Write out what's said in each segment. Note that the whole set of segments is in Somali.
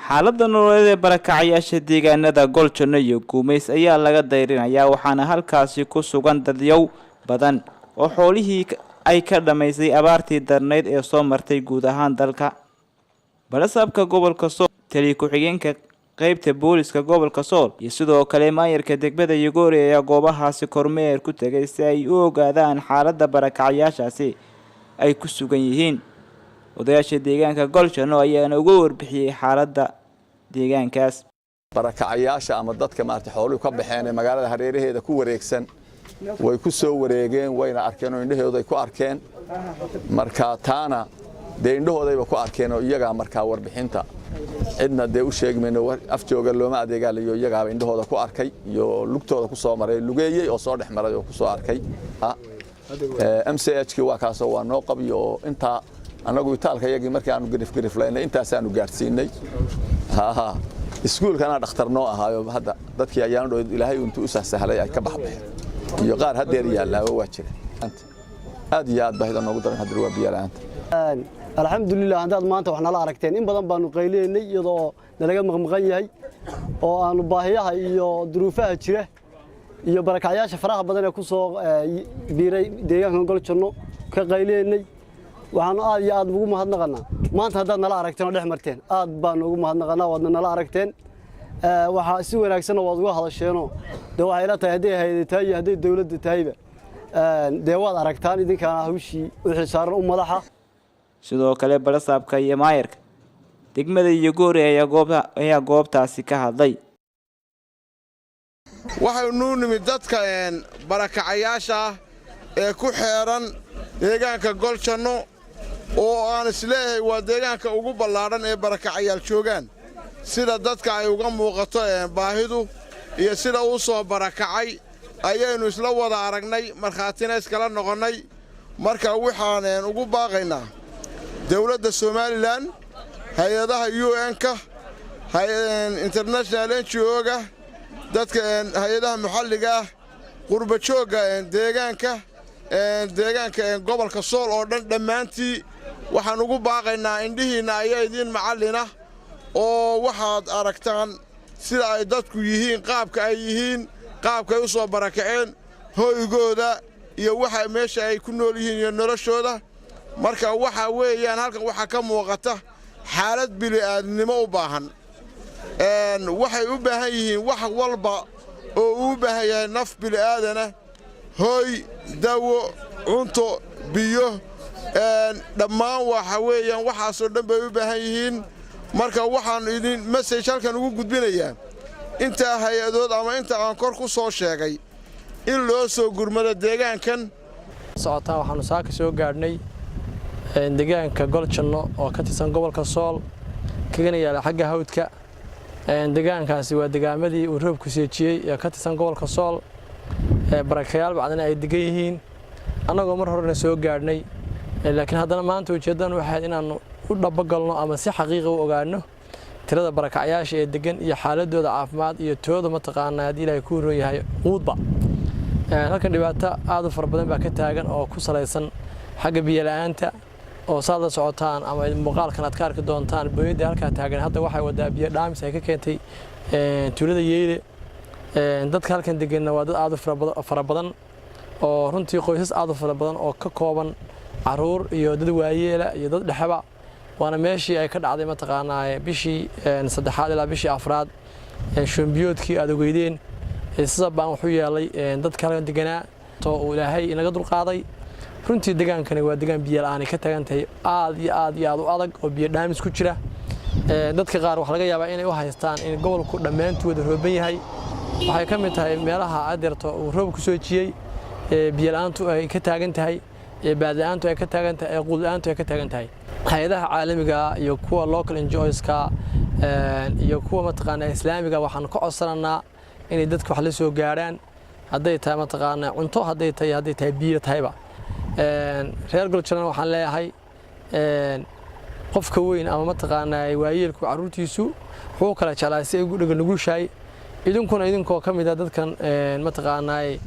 xaaladda nololeed ee barakacayaasha deegaanada Goljono iyo Guumeys ayaa laga dayrinayaa waxaana halkaasi ku sugan dadyow badan oo xoolihii ay ka dhamaysay abaartii darneed ee soo martay guud ahaan dalka. Balasaabka gobolka Sool, taliye ku-xigeenka qaybta booliska gobolka Sool iyo sidoo kale maayarka degmada Yogoori ayaa goobahaasi kormeer ku tagay si ay u ogaadaan xaaladda barakacayaashaasi ay ku sugan yihiin. odayaasha deegaanka Goljono ayaana uga warbixiyay xaaladda deegaankaas. barakacayaasha ama dadka maartay xooluhu ka baxeen magaalada hareeraheeda ku wareegsan way ku soo wareegeen wayna arkeen oo indhahooda ay ku arkeen marka taana indhahoodayba ku arkeen oo iyaga marka warbixinta cidna u sheegmayno af jooga looma adeegalayo iyaga indhahooda ku arkay iyo lugtooda ku soo maray lugeeyay oo soo dhex maray oo ku soo arkay MCH waa kaas oo noo qabiyo inta anagu itaalka yagi markii aanu gariflaynay intaas aanu gaarsiinay iskuulkana dhakhtar noo ahaayo hadda dadkii ayaan dhow ilaahay intuu u sahlay ay ka baxbeen iyo qaar hadeer yaalaaba waa jira aad iyo aad baahida noogu daran hadir waa biyalaanta alxamdulillah hadda maanta waxna la aragteen in badan baanu qayleynay iyadoo nalaga maqmaqan yahay oo aanu baahiyaha iyo duruufaha jira iyo barakacayaasha faraha badan ee ku soo biiray deegaanka Goljono ka qayleynay waxaan aad iyo aad ugu mahadnaqanaa maanta hadda nala aragteen oo dhex marteen aad baan ugu mahadnaqanaa wadna nala aragteen waxa si wanaagsan oo uga hadasheeno waxay la tahay haday dawladda tahayba waad aragtaan idinkaana hawshii u xilsaaran u madaxa. sidoo kale balasaabka iyo maayarka degmada Yogoori ayaa goobtaasi ka hadlay. waxaynu nimid dadka barakacayaasha ee ku xeeran deegaanka Goljono oo aan isleeyahay waa deegaanka ugu ballaaran ee barakacayaal joogan sida dadka ay uga muuqato baahidu iyo sida uu soo barakacay ayaynu isla wada aragnay markhaatina iskala noqonay marka waxaan ugu baaqaynaa dawladda Soomaaliland hay'adaha UN-ka international NGO-ga dadka hay'adaha maxalliga qurba jooga deegaanka gobolka Sool oo dhammaantii waxaan ugu baaqaynaa indhihiina ayaa idin macallina oo waxaad aragtaan sida ay dadku yihiin qaabka ay yihiin qaabka ay u soo barakaceen hoygooda iyo waxa meesha ay ku nool yihiin iyo noloshooda marka waxa weeyaan halkan waxa ka muuqata xaalad bini'aadnimo u baahan waxay u baahan yihiin wax walba oo u baahan yahay naf bini'aadana hoy dawo cunto biyo dhammaan waxa weeyaan waxaasoo dhan bay u baahan yihiin marka waxaan idin message halkan ugu gudbinayaa inta hay'adood ama inta aan kor ku soo sheegay in loo soo gurmado deegaankan socotaa waxaanu saaka soo gaadhnay deegaanka Goljono oo ka tirsan gobolka Sool kaga yaala xagga hawdka deegaankaasi waa deegaamadii uu roobku seejiyay ee ka tirsan gobolka Sool barakayaal bacdana ay degan yihiin anagoo mar horena soo gaadhnay laakiin haddana maanta ujeedadana waxay inaanu u dhabagalno ama si xaqiiqi u ogaano tirada barakacayaasha ee degan iyo xaaladooda caafimaad iyo tooda mataqaanaa hadii Ilaahay ku roon yahay quudba halkan dhibaato aad u fara badan baa ka taagan oo ku salaysan xagga biyo la'aanta oo saada socotaan ama muuqaalkan aad ka arki doontaan booyada halka taagan hadda waxay wadaa biyo dhaamis ay ka keentay tuulada Yeele dadka halkan deganna waa dad aad u fara badan oo runtii qoysas aad u fara badan oo ka kooban caruur iyo dad waayeela iyo dad dhaxaba waana meeshii ay ka dhacday mataqaanaa bishii 3 ilaa bishii 4 shumbiyoodkii aad ogeydeen sababaan wuxuu yeelay dadka halkan deganaa oo Ilaahay inaga dul qaaday runtii deegaankani waa deegaan biyo la'aan ka tagantahay aad iyo aad u adag oo biyo dhaamis ku jira dadka qaar waxa laga yaabaa inay u haystaan in gobolku dhammaantood rooban yahay waxay ka mid tahay meelaha adeerto uu roobku soo jiyay biyo la'aantu ay ka taagan tahay baad la'aantu ay ka taagan tahay quud la'aantu ay ka taagan tahay hay'adaha caalamiga iyo kuwa local NGOs-ka iyo kuwa mataqaanaa islaamiga waxaan ka codsananaa inay dadku wax la soo gaaraan haday tahay mataqaanaa cunto haday tahay biyo tahayba reer Goljono waxaan leeyahay qofka weyn ama mataqaanaa waayeelku caruurtiisu wuxuu kala jeclaysay ugu dhagan nugushay idinkoo kamid ah dadkan mataqaanaa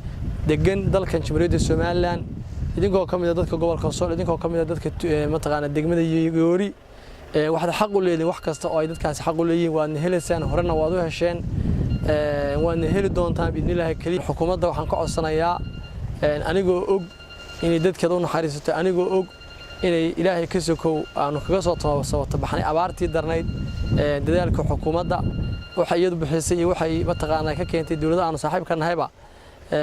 degan dalkan Jamhuuriyadda Soomaaliland idinkoo kamid ah dadka gobolka Sool idinkoo kamid ah dadka mataqaanaa degmada Yogoori waxaad xaq u leediin wax kasta oo ay dadkaasi xaq u leeyihiin waadna helaysaan horena waad u hesheen waadna heli doontaan biidnillaahi kaliya xukuumadda waxaan ka codsanayaa anigoo og inay dadkeeda u naxariisato anigoo og inay ilaahay ka sokow aanu kaga soo tababarnay abaartii darnayd dadaalka xukuumadda waxa iyadu bixisay iyo waxay mataqaanaa ka keentay dawladda aanu saaxiibka nahayba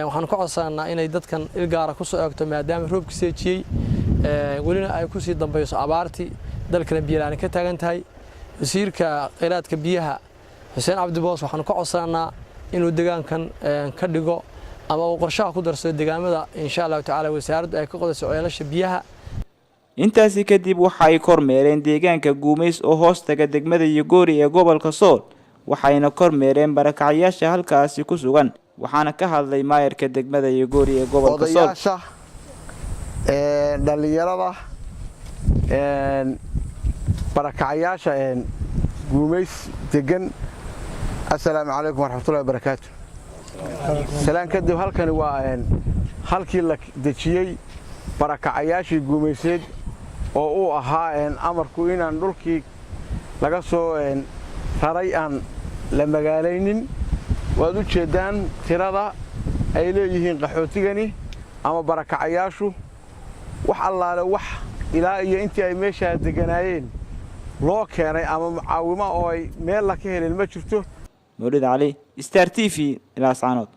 waxaan ka codsanaynaa inay dadkan ilgaara ku soo eegto maadaama roobka seejiyey welina ay ku sii dambayso abaartii dalkana biyalaan ka taagan tahay wasiirka kheyraadka biyaha xuseen cabdi boos waxaan ka codsanaynaa inuu deegaankan ka dhigo ama uu qorshaha ku darsado deegaamada insha Allah taala wasaaraddu ay ka qodayso ceelasha biyaha intaasi kadib waxa ay kormeereen deegaanka Guumeys oo hoos taga degmada Yogoori ee gobolka Sool waxayna kormeereen barakacayaasha halkaasi ku sugan waxaana ka hadlay maayarka degmada Yogoori ee gobolka Sool dhalinyarada barakacayaasha Guumeys degan assalaamu calaykum waraxmatullaahi wabarakaatuh salaan kadib halkani waa halkii la dejiyay barakacayaashii Guumeyseed oo uu ahaa amarku inaan dhulkii laga soo raray aan la magaalaynin waad u jeedaan tirada ay leeyihiin qaxootigani ama barakacayaashu wax allaale wax ilaa iyo intii ay meesha deganaayeen loo keenay ama mucaawimo oo ay meel la ka helin ma jirto Mawlid Ali Star TV Laascaanood